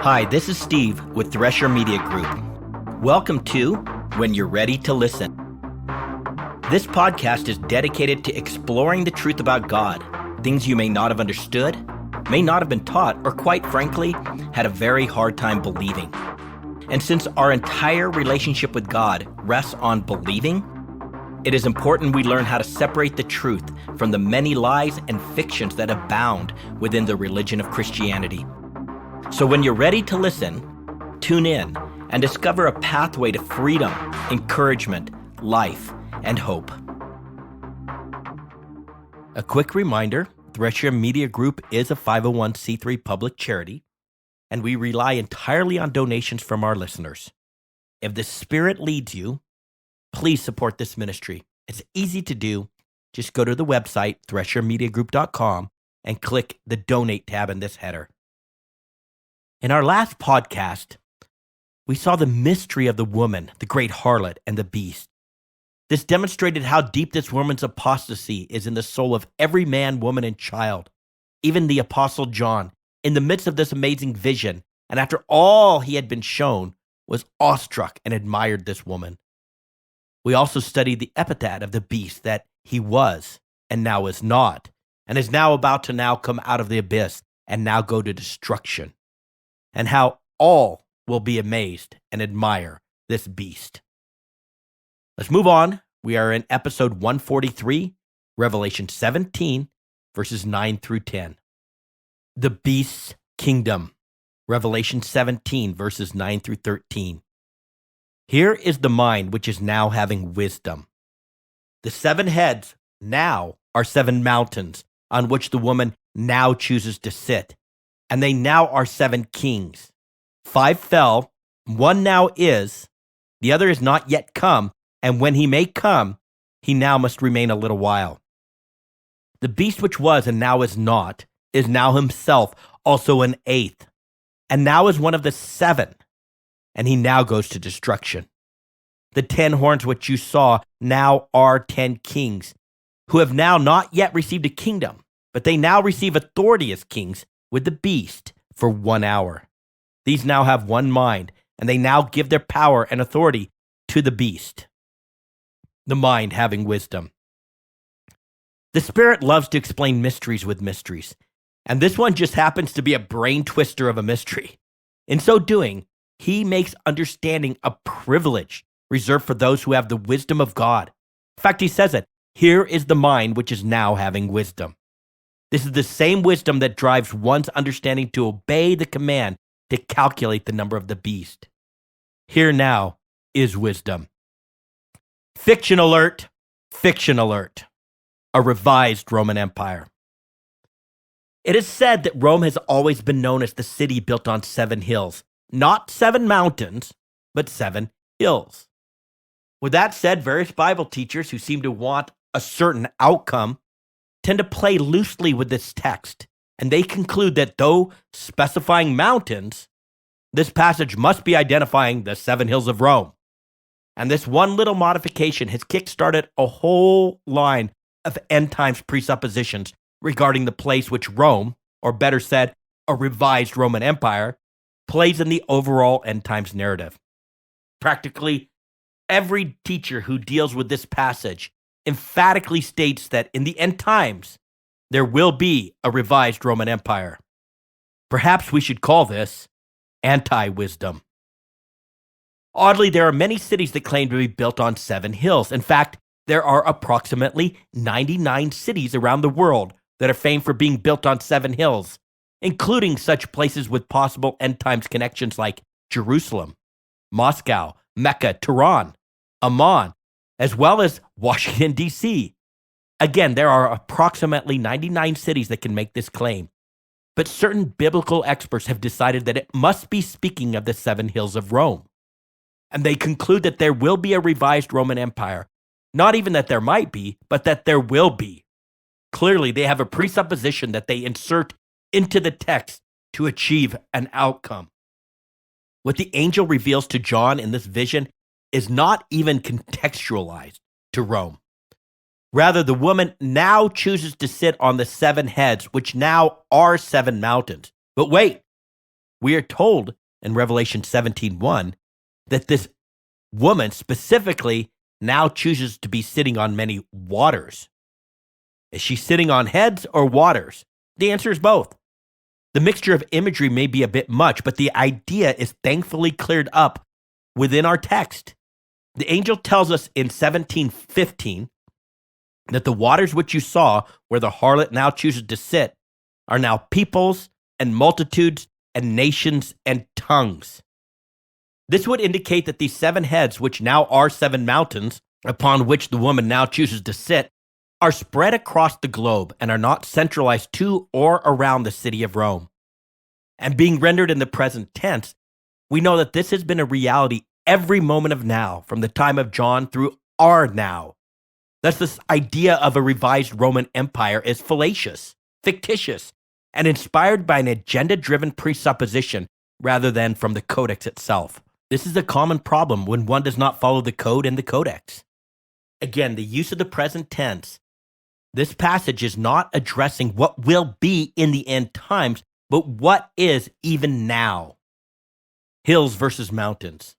Hi, this is Steve with Thresher Media Group. Welcome to When You're Ready to Listen. This podcast is dedicated to exploring the truth about God, things you may not have understood, may not have been taught, or quite frankly, had a very hard time believing. And since our entire relationship with God rests on believing, it is important we learn how to separate the truth from the many lies and fictions that abound within the religion of Christianity. So when you're ready to listen, tune in and discover a pathway to freedom, encouragement, life, and hope. A quick reminder, Thresher Media Group is a 501c3 public charity, and we rely entirely on donations from our listeners. If the Spirit leads you, please support this ministry. It's easy to do. Just go to the website, threshermediagroup.com, and click the Donate tab in this header. In our last podcast, we saw the mystery of the woman, the great harlot, and the beast. This demonstrated how deep this woman's apostasy is in the soul of every man, woman, and child. Even the Apostle John, in the midst of this amazing vision, and after all he had been shown, was awestruck and admired this woman. We also studied the epithet of the beast, that he was and now is not, and is now about to now come out of the abyss and now go to destruction, and how all will be amazed and admire this beast. Let's move on. We are in episode 143, Revelation 17, verses 9 through 10. The beast's kingdom, Revelation 17, verses 9 through 13. Here is the mind which is now having wisdom. The 7 heads now are 7 mountains on which the woman now chooses to sit, and they now are 7 kings. 5 fell, 1 now is, the other is not yet come, and when he may come, he now must remain a little while. The beast which was and now is not, is now himself also an 8th, and now is one of the 7, and he now goes to destruction. The 10 horns which you saw now are 10 kings, who have now not yet received a kingdom, but they now receive authority as kings with the beast for 1 hour. These now have one mind, and they now give their power and authority to the beast. The mind having wisdom. The Spirit loves to explain mysteries with mysteries, and this one just happens to be a brain twister of a mystery. In so doing, he makes understanding a privilege reserved for those who have the wisdom of God. In fact, he says it, here is the mind which is now having wisdom. This is the same wisdom that drives one's understanding to obey the command to calculate the number of the beast. Here now is wisdom. Fiction alert, fiction alert. A revised Roman Empire. It is said that Rome has always been known as the city built on 7 hills. Not 7 mountains, but 7 hills. With that said, various Bible teachers who seem to want a certain outcome tend to play loosely with this text, and they conclude that though specifying mountains, this passage must be identifying the 7 hills of Rome. And this one little modification has kickstarted a whole line of end times presuppositions regarding the place which Rome, or better said, a revised Roman Empire, plays in the overall end times narrative. Practically every teacher who deals with this passage emphatically states that in the end times, there will be a revised Roman Empire. Perhaps we should call this anti-wisdom. Oddly, there are many cities that claim to be built on 7 hills. In fact, there are approximately 99 cities around the world that are famed for being built on 7 hills, including such places with possible end times connections like Jerusalem, Moscow, Mecca, Tehran, Amman, as well as Washington, D.C. Again, there are approximately 99 cities that can make this claim, but certain biblical experts have decided that it must be speaking of the 7 hills of Rome. And they conclude that there will be a revised Roman Empire. Not even that there might be, but that there will be. Clearly, they have a presupposition that they insert into the text to achieve an outcome. What the angel reveals to John in this vision is not even contextualized to Rome. Rather, the woman now chooses to sit on the 7 heads, which now are 7 mountains. But wait, We are told in Revelation 17:1 that this woman specifically now chooses to be sitting on many waters. Is she sitting on heads or waters? The answer is both. The mixture of imagery may be a bit much, but the idea is thankfully cleared up within our text. The angel tells us in 17:15 that the waters which you saw, where the harlot now chooses to sit, are now peoples and multitudes and nations and tongues. This would indicate that these 7 heads, which now are 7 mountains, upon which the woman now chooses to sit, are spread across the globe and are not centralized to or around the city of Rome. And being rendered in the present tense, we know that this has been a reality every moment of now, from the time of John through our now. Thus, this idea of a revised Roman Empire is fallacious, fictitious, and inspired by an agenda-driven presupposition rather than from the codex itself. This is a common problem when one does not follow the code in the codex. Again, the use of the present tense. This passage is not addressing what will be in the end times, but what is even now. Hills versus mountains.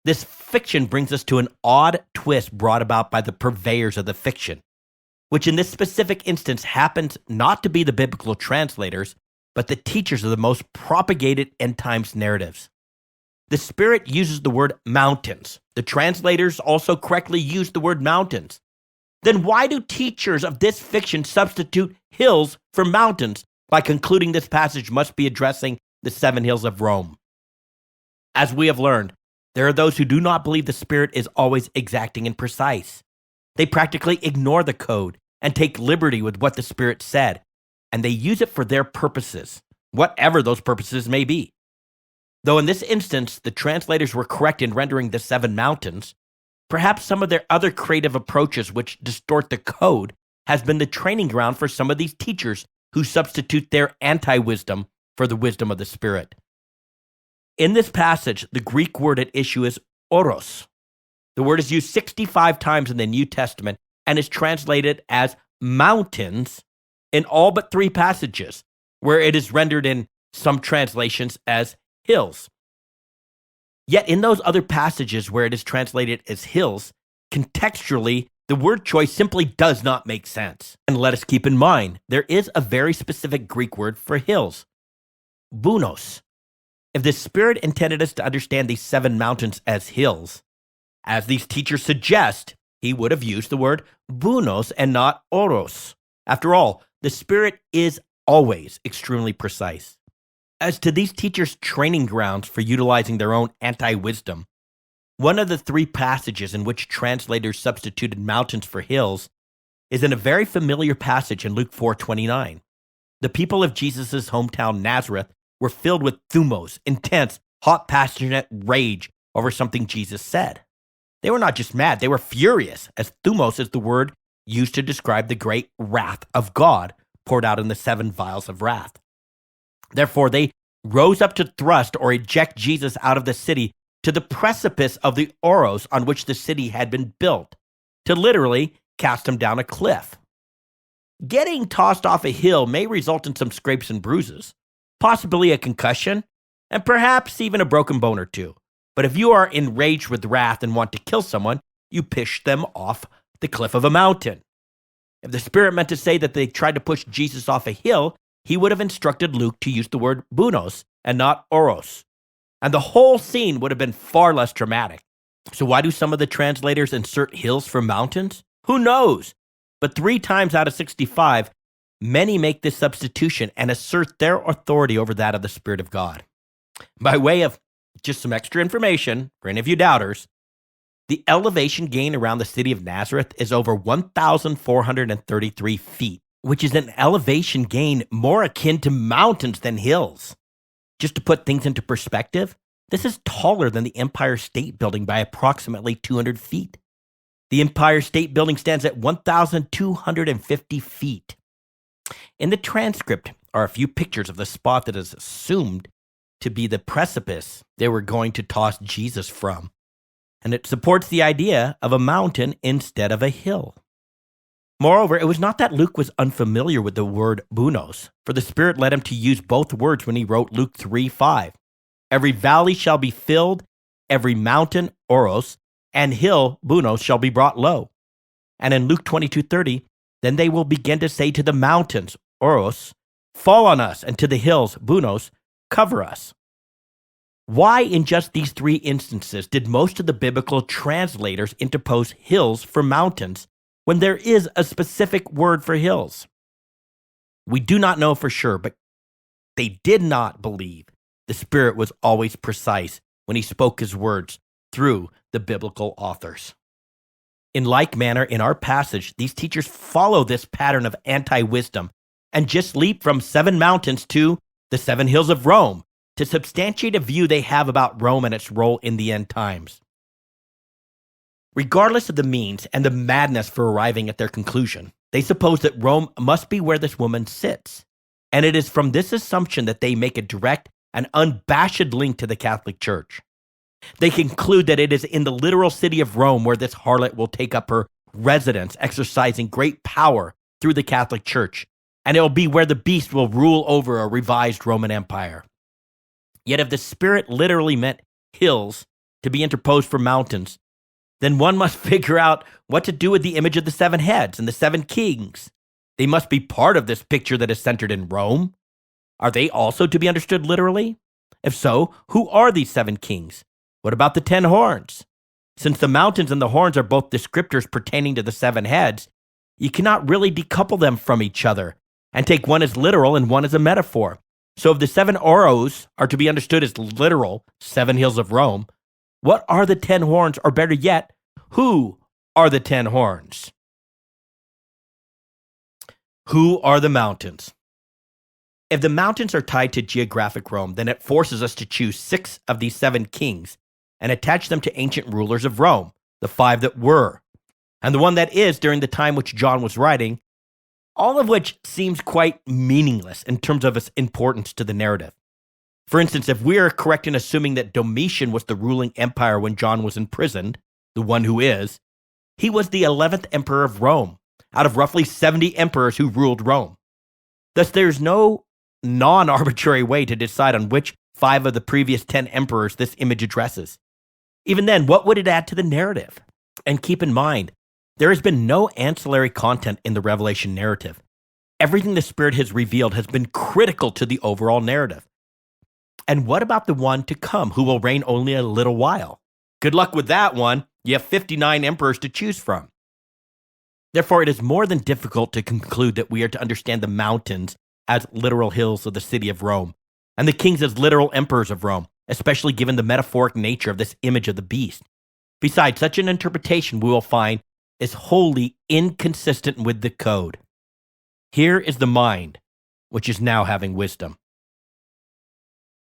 This fiction brings us to an odd twist brought about by the purveyors of the fiction, which in this specific instance happens not to be the biblical translators, but the teachers of the most propagated end times narratives. The Spirit uses the word mountains. The translators also correctly use the word mountains. Then why do teachers of this fiction substitute hills for mountains by concluding this passage must be addressing the 7 hills of Rome? As we have learned, there are those who do not believe the Spirit is always exacting and precise. They practically ignore the code and take liberty with what the Spirit said, and they use it for their purposes, whatever those purposes may be. Though in this instance, the translators were correct in rendering the 7 mountains, perhaps some of their other creative approaches which distort the code has been the training ground for some of these teachers who substitute their anti-wisdom for the wisdom of the Spirit. In this passage, the Greek word at issue is oros. The word is used 65 times in the New Testament and is translated as mountains in all but 3 passages, where it is rendered in some translations as hills. Yet in those other passages where it is translated as hills, contextually, the word choice simply does not make sense. And let us keep in mind, there is a very specific Greek word for hills, bunos. If the Spirit intended us to understand these 7 mountains as hills, as these teachers suggest, he would have used the word bunos and not oros. After all, the Spirit is always extremely precise. As to these teachers' training grounds for utilizing their own anti-wisdom, one of the 3 passages in which translators substituted mountains for hills is in a very familiar passage in Luke 4:29. The people of Jesus' hometown Nazareth were filled with thumos, intense, hot, passionate rage over something Jesus said. They were not just mad, they were furious, as thumos is the word used to describe the great wrath of God poured out in the 7 vials of wrath. Therefore, they rose up to thrust or eject Jesus out of the city to the precipice of the oros on which the city had been built, to literally cast him down a cliff. Getting tossed off a hill may result in some scrapes and bruises, possibly a concussion, and perhaps even a broken bone or 2. But if you are enraged with wrath and want to kill someone, you push them off the cliff of a mountain. If the Spirit meant to say that they tried to push Jesus off a hill, he would have instructed Luke to use the word bunos and not oros. And the whole scene would have been far less dramatic. So why do some of the translators insert hills for mountains? Who knows? But 3 times out of 65, many make this substitution and assert their authority over that of the Spirit of God. By way of just some extra information, for any of you doubters, the elevation gain around the city of Nazareth is over 1,433 feet, which is an elevation gain more akin to mountains than hills. Just to put things into perspective, this is taller than the Empire State Building by approximately 200 feet. The Empire State Building stands at 1,250 feet. In the transcript are a few pictures of the spot that is assumed to be the precipice they were going to toss Jesus from, and it supports the idea of a mountain instead of a hill. Moreover, it was not that Luke was unfamiliar with the word bunos, for the Spirit led him to use both words when he wrote Luke 3:5. Every valley shall be filled, every mountain, oros, and hill, bunos, shall be brought low. And in Luke 22:30, then they will begin to say to the mountains, oros, fall on us, and to the hills, bunos, cover us. Why in just these three instances did most of the biblical translators interpose hills for mountains when there is a specific word for hills? We do not know for sure, but they did not believe the Spirit was always precise when he spoke his words through the biblical authors. In like manner, in our passage, these teachers follow this pattern of anti-wisdom and just leap from 7 mountains to the 7 hills of Rome to substantiate a view they have about Rome and its role in the end times. Regardless of the means and the madness for arriving at their conclusion, they suppose that Rome must be where this woman sits. And it is from this assumption that they make a direct and unabashed link to the Catholic Church. They conclude that it is in the literal city of Rome where this harlot will take up her residence, exercising great power through the Catholic Church, and it will be where the beast will rule over a revised Roman Empire. Yet if the Spirit literally meant hills to be interposed for mountains, then one must figure out what to do with the image of the 7 heads and the 7 kings. They must be part of this picture that is centered in Rome. Are they also to be understood literally? If so, who are these 7 kings? What about the 10 horns? Since the mountains and the horns are both descriptors pertaining to the 7 heads, you cannot really decouple them from each other and take one as literal and one as a metaphor. So if the 7 oros are to be understood as literal 7 hills of Rome, what are the 10 horns, or better yet, who are the 10 horns? Who are the mountains? If the mountains are tied to geographic Rome, then it forces us to choose 6 of these 7 kings and attach them to ancient rulers of Rome, the 5 that were, and the one that is during the time which John was writing, all of which seems quite meaningless in terms of its importance to the narrative. For instance, if we are correct in assuming that Domitian was the ruling empire when John was imprisoned, the one who is, he was the 11th emperor of Rome, out of roughly 70 emperors who ruled Rome. Thus, there's no non-arbitrary way to decide on which 5 of the previous 10 emperors this image addresses. Even then, what would it add to the narrative? And keep in mind, there has been no ancillary content in the Revelation narrative. Everything the Spirit has revealed has been critical to the overall narrative. And what about the one to come, who will reign only a little while? Good luck with that one. You have 59 emperors to choose from. Therefore, it is more than difficult to conclude that we are to understand the mountains as literal hills of the city of Rome, and the kings as literal emperors of Rome, especially given the metaphoric nature of this image of the beast. Besides, such an interpretation we will find is wholly inconsistent with the code. Here is the mind, which is now having wisdom.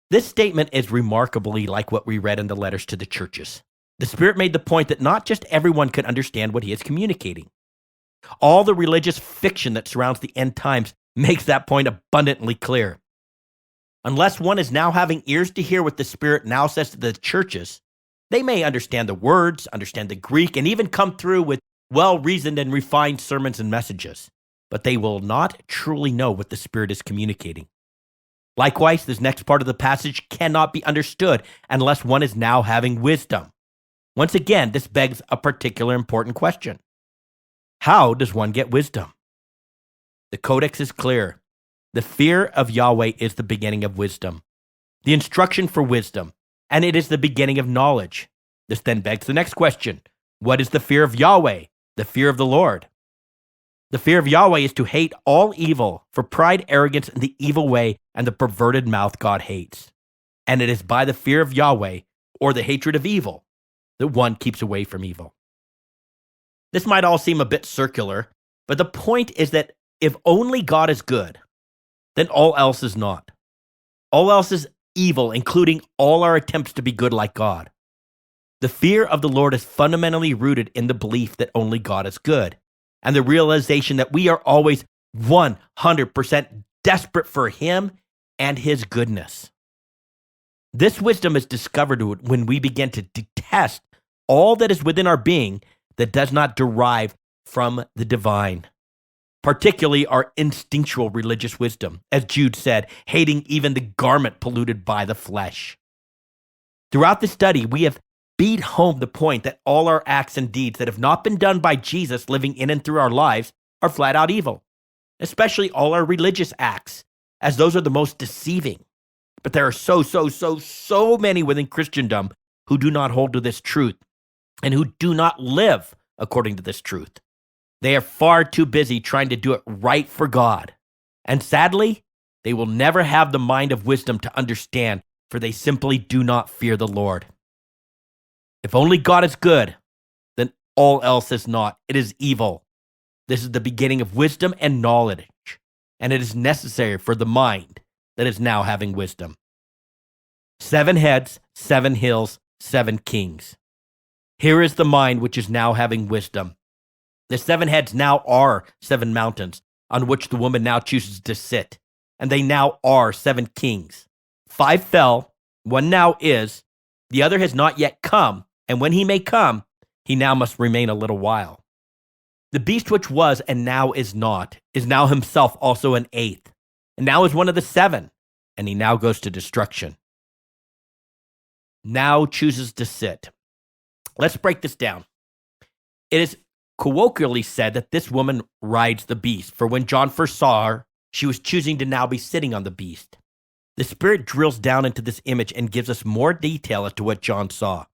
This statement is remarkably like what we read in the letters to the churches. The Spirit made the point that not just everyone could understand what he is communicating. All the religious fiction that surrounds the end times makes that point abundantly clear. Unless one is now having ears to hear what the Spirit now says to the churches, they may understand the words, understand the Greek, and even come through with well-reasoned and refined sermons and messages, but they will not truly know what the Spirit is communicating. Likewise, this next part of the passage cannot be understood unless one is now having wisdom. Once again, this begs a particular important question. How does one get wisdom? The codex is clear. The fear of Yahweh is the beginning of wisdom, the instruction for wisdom, and it is the beginning of knowledge. This then begs the next question. What is the fear of Yahweh, the fear of the Lord? The fear of Yahweh is to hate all evil, for pride, arrogance, and the evil way, and the perverted mouth God hates. And it is by the fear of Yahweh, or the hatred of evil, that one keeps away from evil. This might all seem a bit circular, but the point is that if only God is good, then all else is not. All else is evil, including all our attempts to be good like God. The fear of the Lord is fundamentally rooted in the belief that only God is good, and the realization that we are always 100% desperate for Him and His goodness. This wisdom is discovered when we begin to detest all that is within our being that does not derive from the divine. particularly our instinctual religious wisdom, as Jude said, hating even the garment polluted by the flesh. Throughout the study, we have beat home the point that all our acts and deeds that have not been done by Jesus living in and through our lives are flat out evil, especially all our religious acts, as those are the most deceiving. But there are so many within Christendom who do not hold to this truth and who do not live according to this truth. They are far too busy trying to do it right for God. And sadly, they will never have the mind of wisdom to understand, for they simply do not fear the Lord. If only God is good, then all else is not. It is evil. This is the beginning of wisdom and knowledge, and it is necessary for the mind that is now having wisdom. 7 heads, 7 hills, 7 kings. Here is the mind which is now having wisdom. The 7 heads now are 7 mountains on which the woman now chooses to sit, and they now are 7 kings. 5 fell, 1 now is, the other has not yet come, and when he may come, he now must remain a little while. The beast which was and now is not is now himself also an 8th, and now is one of the 7, and he now goes to destruction. Now chooses to sit. Let's break this down. It is colloquially said that this woman rides the beast, for when John first saw her, she was choosing to now be sitting on the beast. The Spirit drills down into this image and gives us more detail as to what John saw.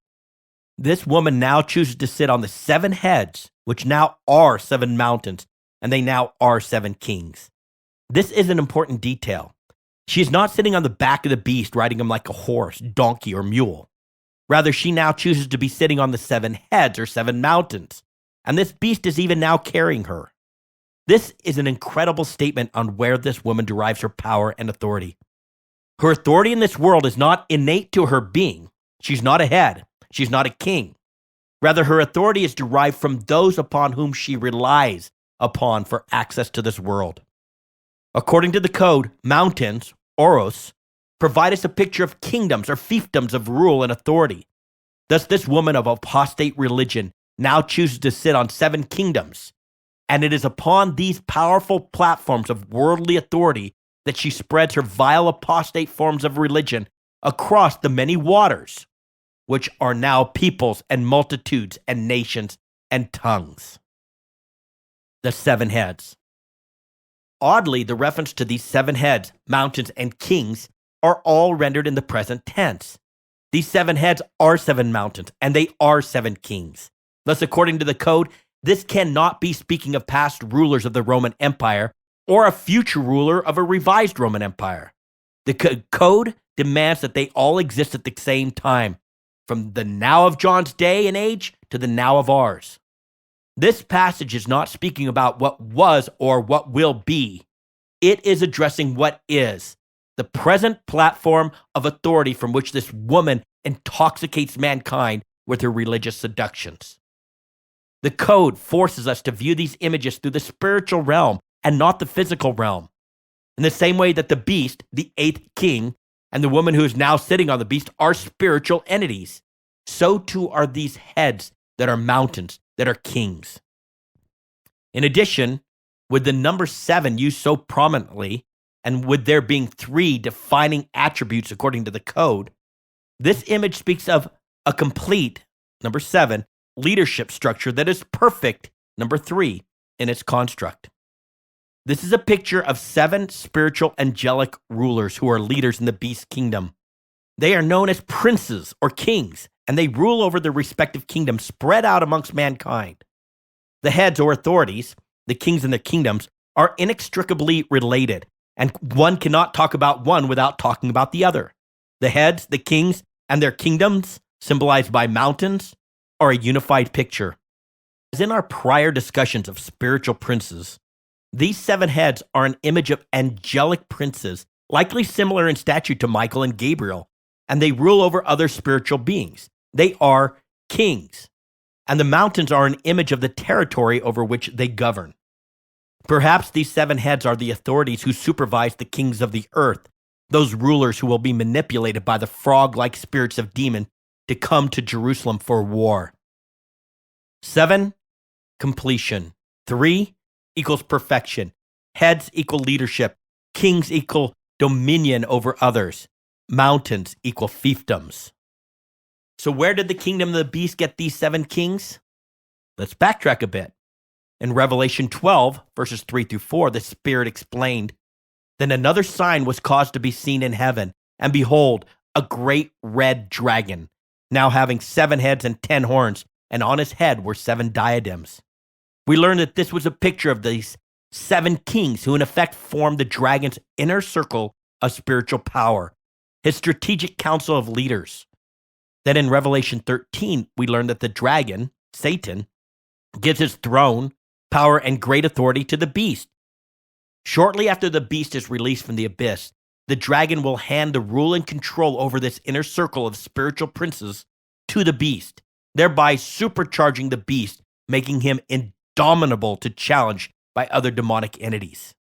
This woman now chooses to sit on the 7 heads, which now are 7 mountains, and they now are 7 kings. This is an important detail. She is not sitting on the back of the beast, riding him like a horse, donkey, or mule. Rather, she now chooses to be sitting on the 7 heads, or 7 mountains, and this beast is even now carrying her. This is an incredible statement on where this woman derives her power and authority. Her authority in this world is not innate to her being. She's not a head. She's not a king. Rather, her authority is derived from those upon whom she relies upon for access to this world. According to the code, mountains, oros, provide us a picture of kingdoms or fiefdoms of rule and authority. Thus, this woman of apostate religion now chooses to sit on 7 kingdoms, and it is upon these powerful platforms of worldly authority that she spreads her vile apostate forms of religion across the many waters, which are now peoples and multitudes and nations and tongues. The 7 heads. Oddly, the reference to these 7 heads, mountains, and kings are all rendered in the present tense. These 7 heads are 7 mountains, and they are 7 kings. Thus, according to the code, this cannot be speaking of past rulers of the Roman Empire or a future ruler of a revised Roman Empire. The code demands that they all exist at the same time, from the now of John's day and age to the now of ours. This passage is not speaking about what was or what will be. It is addressing what is, the present platform of authority from which this woman intoxicates mankind with her religious seductions. The code forces us to view these images through the spiritual realm and not the physical realm. In the same way that the beast, the 8th king, and the woman who is now sitting on the beast are spiritual entities, so too are these heads that are mountains, that are kings. In addition, with the number 7 used so prominently, and with there being 3 defining attributes according to the code, this image speaks of a complete, number 7, leadership structure that is perfect, number 3, in its construct. This is a picture of 7 spiritual angelic rulers who are leaders in the beast kingdom. They are known as princes or kings, and they rule over their respective kingdoms spread out amongst mankind. The heads or authorities, the kings and their kingdoms, are inextricably related, and one cannot talk about one without talking about the other. The heads, the kings, and their kingdoms, symbolized by mountains, are a unified picture. As in our prior discussions of spiritual princes, these 7 heads are an image of angelic princes, likely similar in stature to Michael and Gabriel, and they rule over other spiritual beings. They are kings, and the mountains are an image of the territory over which they govern. Perhaps these 7 heads are the authorities who supervise the kings of the earth, those rulers who will be manipulated by the frog-like spirits of demons to come to Jerusalem for war. 7, completion. 3, equals perfection. Heads equal leadership. Kings equal dominion over others. Mountains equal fiefdoms. So where did the kingdom of the beast get these 7 kings? Let's backtrack a bit. In Revelation 12, verses 3 through 4, the Spirit explained, "Then another sign was caused to be seen in heaven, and behold, a great red dragon, now having 7 heads and 10 horns, and on his head were 7 diadems." We learned that this was a picture of these 7 kings who in effect formed the dragon's inner circle of spiritual power, his strategic council of leaders. Then in Revelation 13, we learned that the dragon, Satan, gives his throne, power, and great authority to the beast. Shortly after the beast is released from the abyss, the dragon will hand the rule and control over this inner circle of spiritual princes to the beast, thereby supercharging the beast, making him indomitable to challenge by other demonic entities.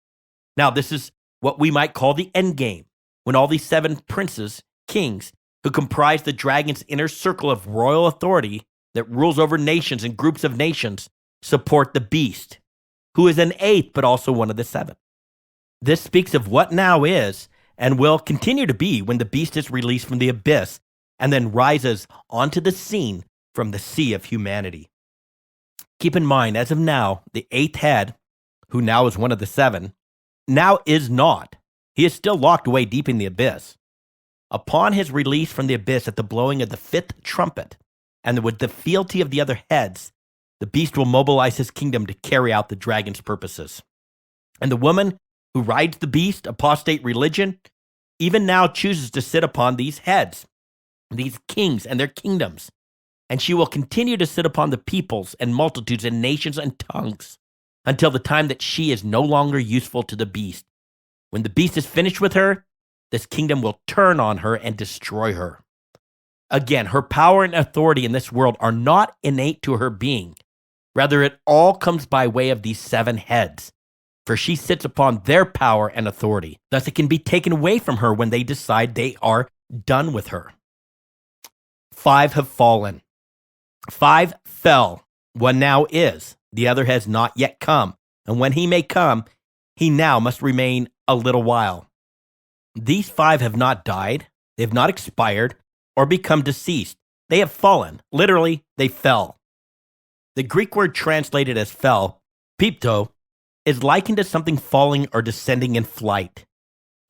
Now, this is what we might call the end game, when all these 7 princes, kings, who comprise the dragon's inner circle of royal authority that rules over nations and groups of nations, support the beast, who is an 8th but also one of the 7. This speaks of what now is and will continue to be when the beast is released from the abyss and then rises onto the scene from the sea of humanity. Keep in mind, as of now, the 8th head, who now is one of the 7, now is not. He is still locked away deep in the abyss. Upon his release from the abyss at the blowing of the 5th trumpet, and with the fealty of the other heads, the beast will mobilize his kingdom to carry out the dragon's purposes. And the woman who rides the beast, apostate religion, even now chooses to sit upon these heads, these kings and their kingdoms. And she will continue to sit upon the peoples and multitudes and nations and tongues until the time that she is no longer useful to the beast. When the beast is finished with her, this kingdom will turn on her and destroy her. Again, her power and authority in this world are not innate to her being. Rather, it all comes by way of these 7 heads, for she sits upon their power and authority. Thus, it can be taken away from her when they decide they are done with her. 5 have fallen. 5 fell. 1 now is. The other has not yet come. And when he may come, he now must remain a little while. These 5 have not died, they have not expired, or become deceased. They have fallen. Literally, they fell. The Greek word translated as fell, pipto, is likened to something falling or descending in flight.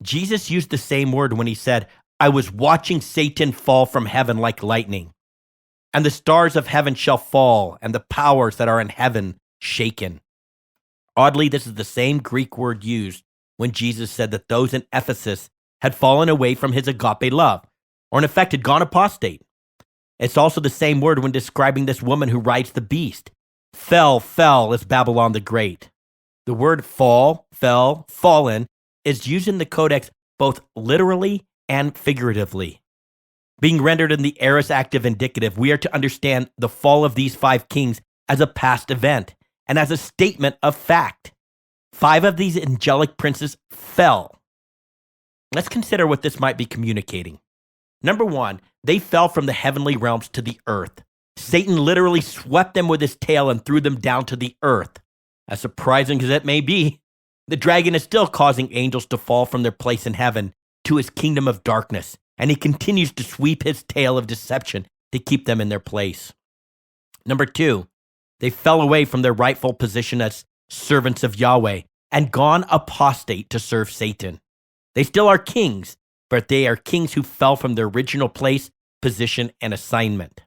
Jesus used the same word when he said, "I was watching Satan fall from heaven like lightning. And the stars of heaven shall fall, and the powers that are in heaven shaken." Oddly, this is the same Greek word used when Jesus said that those in Ephesus had fallen away from his agape love, or in effect had gone apostate. It's also the same word when describing this woman who rides the beast. Fell is Babylon the Great. The word fall, fell, fallen is used in the Codex both literally and figuratively. Being rendered in the aorist active indicative, we are to understand the fall of these 5 kings as a past event and as a statement of fact. 5 of these angelic princes fell. Let's consider what this might be communicating. Number 1, they fell from the heavenly realms to the earth. Satan literally swept them with his tail and threw them down to the earth. As surprising as it may be, the dragon is still causing angels to fall from their place in heaven to his kingdom of darkness, and he continues to sweep his tail of deception to keep them in their place. Number 2, they fell away from their rightful position as servants of Yahweh and gone apostate to serve Satan. They still are kings, but they are kings who fell from their original place, position, and assignment.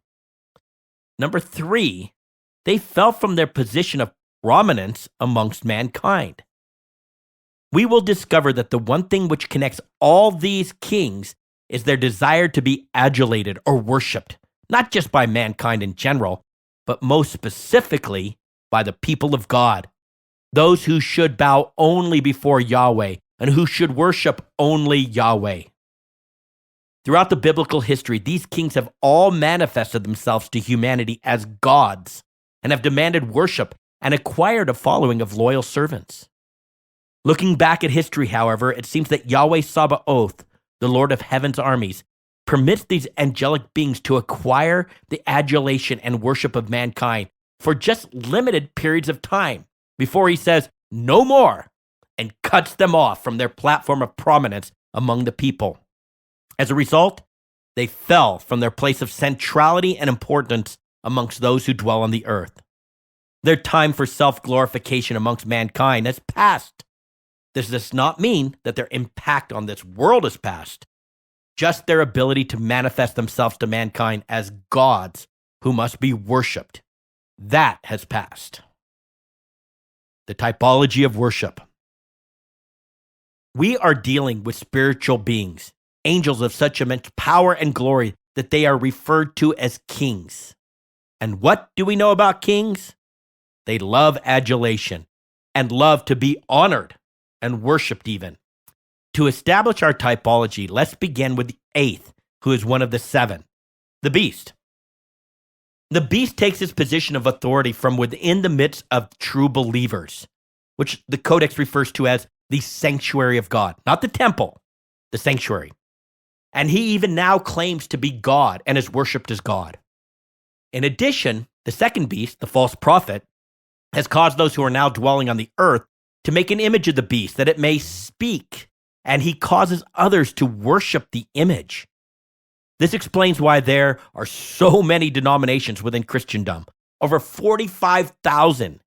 Number 3, they fell from their position of prominence amongst mankind. We will discover that the one thing which connects all these kings is their desire to be adulated or worshipped, not just by mankind in general, but most specifically by the people of God, those who should bow only before Yahweh and who should worship only Yahweh. Throughout the biblical history, these kings have all manifested themselves to humanity as gods and have demanded worship and acquired a following of loyal servants. Looking back at history, however, it seems that Yahweh Sabaoth, the Lord of heaven's armies, permits these angelic beings to acquire the adulation and worship of mankind for just limited periods of time before he says, no more, and cuts them off from their platform of prominence among the people. As a result, they fell from their place of centrality and importance amongst those who dwell on the earth. Their time for self-glorification amongst mankind has passed. This does not mean that their impact on this world has passed, just their ability to manifest themselves to mankind as gods who must be worshipped. That has passed. The typology of worship. We are dealing with spiritual beings, angels of such immense power and glory that they are referred to as kings. And what do we know about kings? They love adulation and love to be honored and worshipped even. To establish our typology, let's begin with the eighth, who is one of the seven, the beast. The beast takes its position of authority from within the midst of true believers, which the Codex refers to as the sanctuary of God, not the temple, the sanctuary. And he even now claims to be God and is worshipped as God. In addition, the second beast, the false prophet, has caused those who are now dwelling on the earth to make an image of the beast that it may speak, and he causes others to worship the image. This explains why there are so many denominations within Christendom, over 45,000,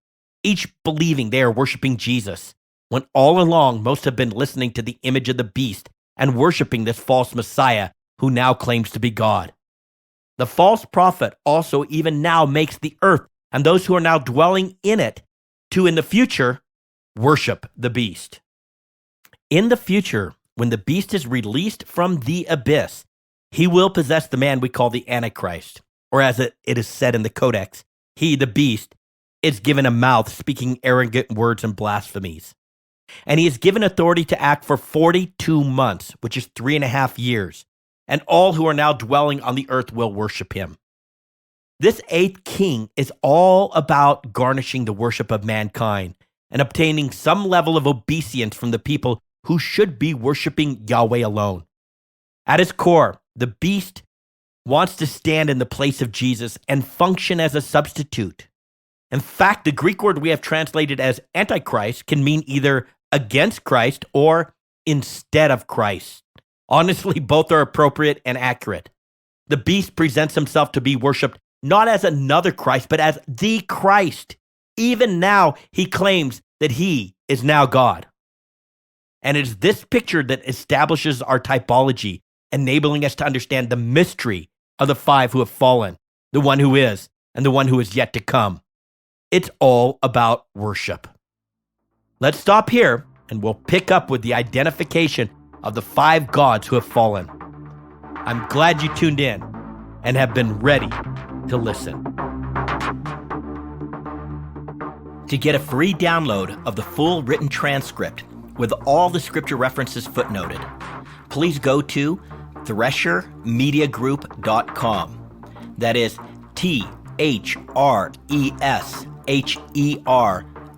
each believing they are worshiping Jesus, when all along most have been listening to the image of the beast and worshiping this false Messiah who now claims to be God. The false prophet also even now makes the earth and those who are now dwelling in it to, in the future, worship the beast. In the future, when the beast is released from the abyss, he will possess the man we call the Antichrist, or as it is said in the Codex, he, the beast, is given a mouth speaking arrogant words and blasphemies. And he is given authority to act for 42 months, which is 3.5 years, and all who are now dwelling on the earth will worship him. This eighth king is all about garnishing the worship of mankind and obtaining some level of obeisance from the people who should be worshiping Yahweh alone. At its core, the beast wants to stand in the place of Jesus and function as a substitute. In fact, the Greek word we have translated as Antichrist can mean either against Christ or instead of Christ. Honestly, both are appropriate and accurate. The beast presents himself to be worshipped not as another Christ, but as the Christ. Even now, he claims that he is now God. And it is this picture that establishes our typology, enabling us to understand the mystery of the five who have fallen, the one who is, and the one who is yet to come. It's all about worship. Let's stop here, and we'll pick up with the identification of the five gods who have fallen. I'm glad you tuned in and have been ready to listen. To get a free download of the full written transcript with all the scripture references footnoted, please go to threshermediagroup.com. That is THRESHER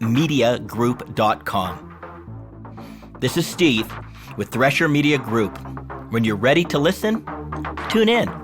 mediagroup.com. This is Steve with Thresher Media Group. When you're ready to listen, tune in.